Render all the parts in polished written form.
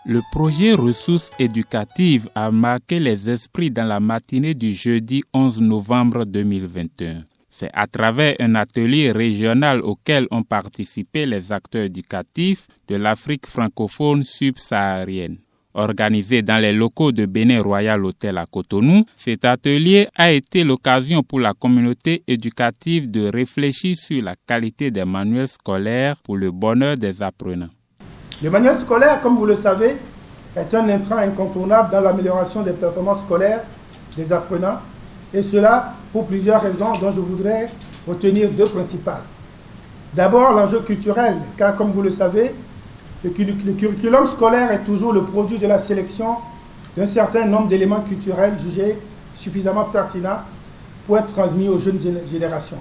Le projet Ressources éducatives a marqué les esprits dans la matinée du jeudi 11 novembre 2021. C'est à travers un atelier régional auquel ont participé les acteurs éducatifs de l'Afrique francophone subsaharienne. Organisé dans les locaux de Bénin Royal Hotel à Cotonou, cet atelier a été l'occasion pour la communauté éducative de réfléchir sur la qualité des manuels scolaires pour le bonheur des apprenants. Le manuel scolaire, comme vous le savez, est un intrant incontournable dans l'amélioration des performances scolaires des apprenants, et cela pour plusieurs raisons dont je voudrais retenir deux principales. D'abord, l'enjeu culturel, car comme vous le savez, le curriculum scolaire est toujours le produit de la sélection d'un certain nombre d'éléments culturels jugés suffisamment pertinents pour être transmis aux jeunes générations.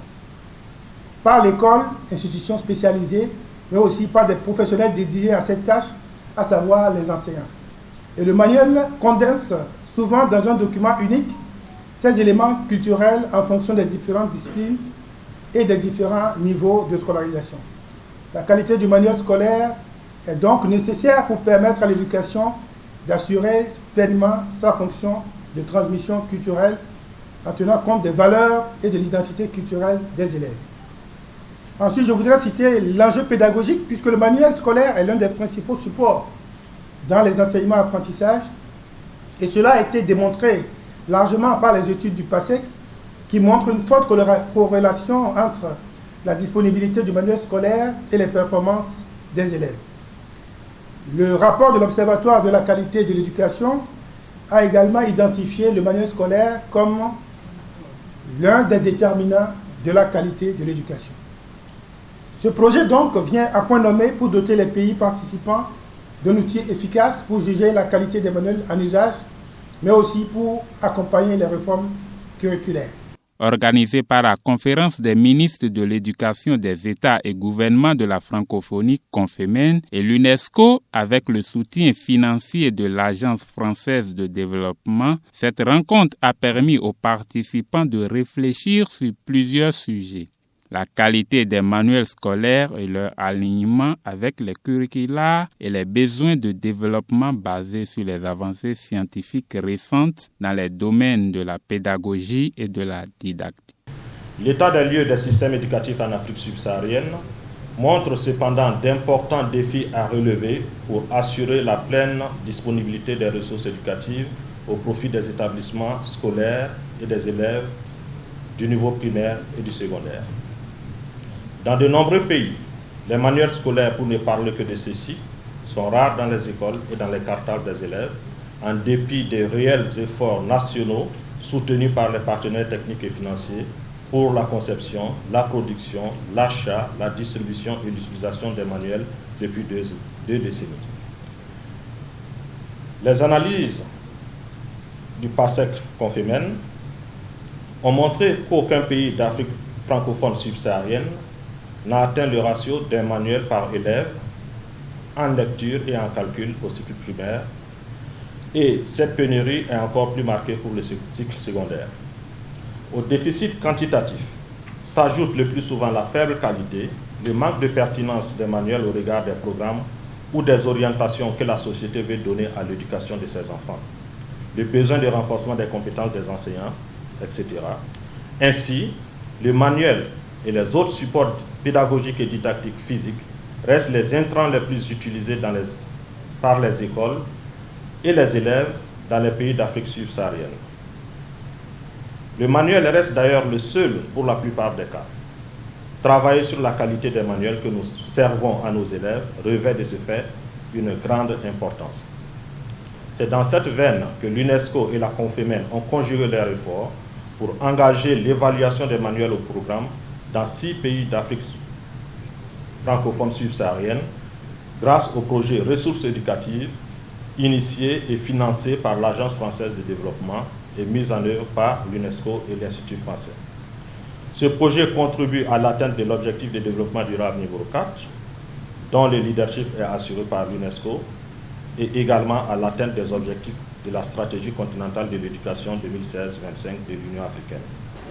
Par l'école, institution spécialisée, mais aussi par des professionnels dédiés à cette tâche, à savoir les enseignants. Et le manuel condense souvent dans un document unique ces éléments culturels en fonction des différentes disciplines et des différents niveaux de scolarisation. La qualité du manuel scolaire est donc nécessaire pour permettre à l'éducation d'assurer pleinement sa fonction de transmission culturelle en tenant compte des valeurs et de l'identité culturelle des élèves. Ensuite, je voudrais citer l'enjeu pédagogique, puisque le manuel scolaire est l'un des principaux supports dans les enseignements et apprentissages, et cela a été démontré largement par les études du PASEC, qui montrent une forte corrélation entre la disponibilité du manuel scolaire et les performances des élèves. Le rapport de l'Observatoire de la qualité de l'éducation a également identifié le manuel scolaire comme l'un des déterminants de la qualité de l'éducation. Ce projet donc vient à point nommé pour doter les pays participants d'un outil efficace pour juger la qualité des manuels en usage, mais aussi pour accompagner les réformes curriculaires. Organisé par la Conférence des ministres de l'éducation des États et gouvernements de la francophonie Confémen et l'UNESCO avec le soutien financier de l'Agence française de développement, cette rencontre a permis aux participants de réfléchir sur plusieurs sujets. La qualité des manuels scolaires et leur alignement avec les curricula et les besoins de développement basés sur les avancées scientifiques récentes dans les domaines de la pédagogie et de la didactique. L'état des lieux des systèmes éducatifs en Afrique subsaharienne montre cependant d'importants défis à relever pour assurer la pleine disponibilité des ressources éducatives au profit des établissements scolaires et des élèves du niveau primaire et du secondaire. Dans de nombreux pays, les manuels scolaires, pour ne parler que de ceux-ci, sont rares dans les écoles et dans les cartables des élèves, en dépit des réels efforts nationaux soutenus par les partenaires techniques et financiers pour la conception, la production, l'achat, la distribution et l'utilisation des manuels depuis deux décennies. Les analyses du PASEC Confémen ont montré qu'aucun pays d'Afrique francophone subsaharienne n'a atteint le ratio d'un manuel par élève en lecture et en calcul au cycle primaire, et cette pénurie est encore plus marquée pour le cycle secondaire. Au déficit quantitatif s'ajoute le plus souvent la faible qualité, le manque de pertinence des manuels au regard des programmes ou des orientations que la société veut donner à l'éducation de ses enfants, le besoin de renforcement des compétences des enseignants, etc. Ainsi, le manuel et les autres supports pédagogiques et didactiques physiques restent les intrants les plus utilisés par les écoles et les élèves dans les pays d'Afrique subsaharienne. Le manuel reste d'ailleurs le seul pour la plupart des cas. Travailler sur la qualité des manuels que nous servons à nos élèves revêt de ce fait une grande importance. C'est dans cette veine que l'UNESCO et la Confémen ont conjugué leurs efforts pour engager l'évaluation des manuels au programme dans 6 pays d'Afrique francophone subsaharienne grâce au projet Ressources éducatives initié et financé par l'Agence française de développement et mis en œuvre par l'UNESCO et l'Institut français. Ce projet contribue à l'atteinte de l'objectif de développement durable niveau 4, dont le leadership est assuré par l'UNESCO, et également à l'atteinte des objectifs de la stratégie continentale de l'éducation 2016-25 de l'Union africaine.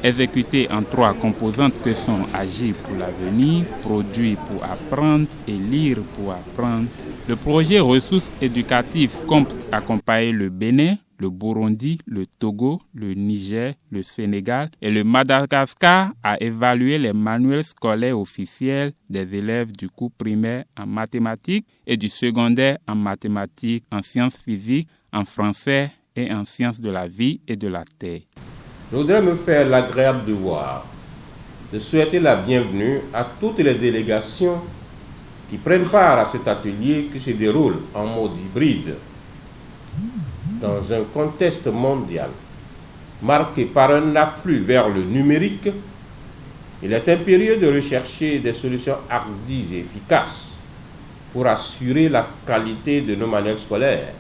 exécuté en 3 composantes que sont agir pour l'avenir, produire pour apprendre et lire pour apprendre. Le projet ressources éducatives compte accompagner le Bénin, le Burundi, le Togo, le Niger, le Sénégal et le Madagascar à évaluer les manuels scolaires officiels des élèves du cours primaire en mathématiques et du secondaire en mathématiques, en sciences physiques, en français et en sciences de la vie et de la terre. Je voudrais me faire l'agréable devoir de souhaiter la bienvenue à toutes les délégations qui prennent part à cet atelier qui se déroule en mode hybride dans un contexte mondial marqué par un afflux vers le numérique. Il est impérieux de rechercher des solutions hardies et efficaces pour assurer la qualité de nos manuels scolaires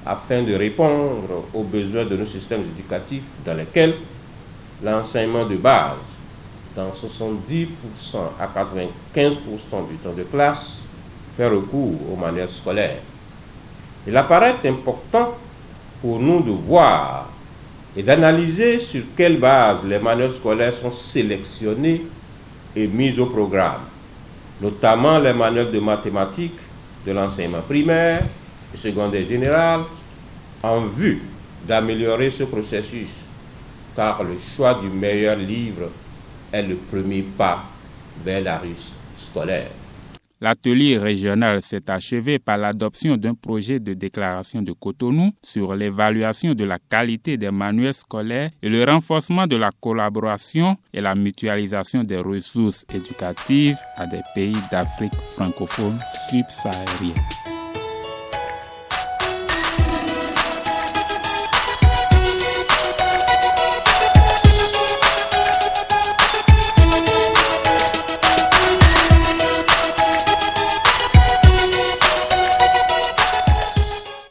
afin de répondre aux besoins de nos systèmes éducatifs dans lesquels l'enseignement de base, dans 70% à 95% du temps de classe, fait recours aux manuels scolaires. Il apparaît important pour nous de voir et d'analyser sur quelle base les manuels scolaires sont sélectionnés et mis au programme, notamment les manuels de mathématiques de l'enseignement primaire et secondaire général, en vue d'améliorer ce processus, car le choix du meilleur livre est le premier pas vers la réussite scolaire. L'atelier régional s'est achevé par l'adoption d'un projet de déclaration de Cotonou sur l'évaluation de la qualité des manuels scolaires et le renforcement de la collaboration et la mutualisation des ressources éducatives à des pays d'Afrique francophone subsaharienne.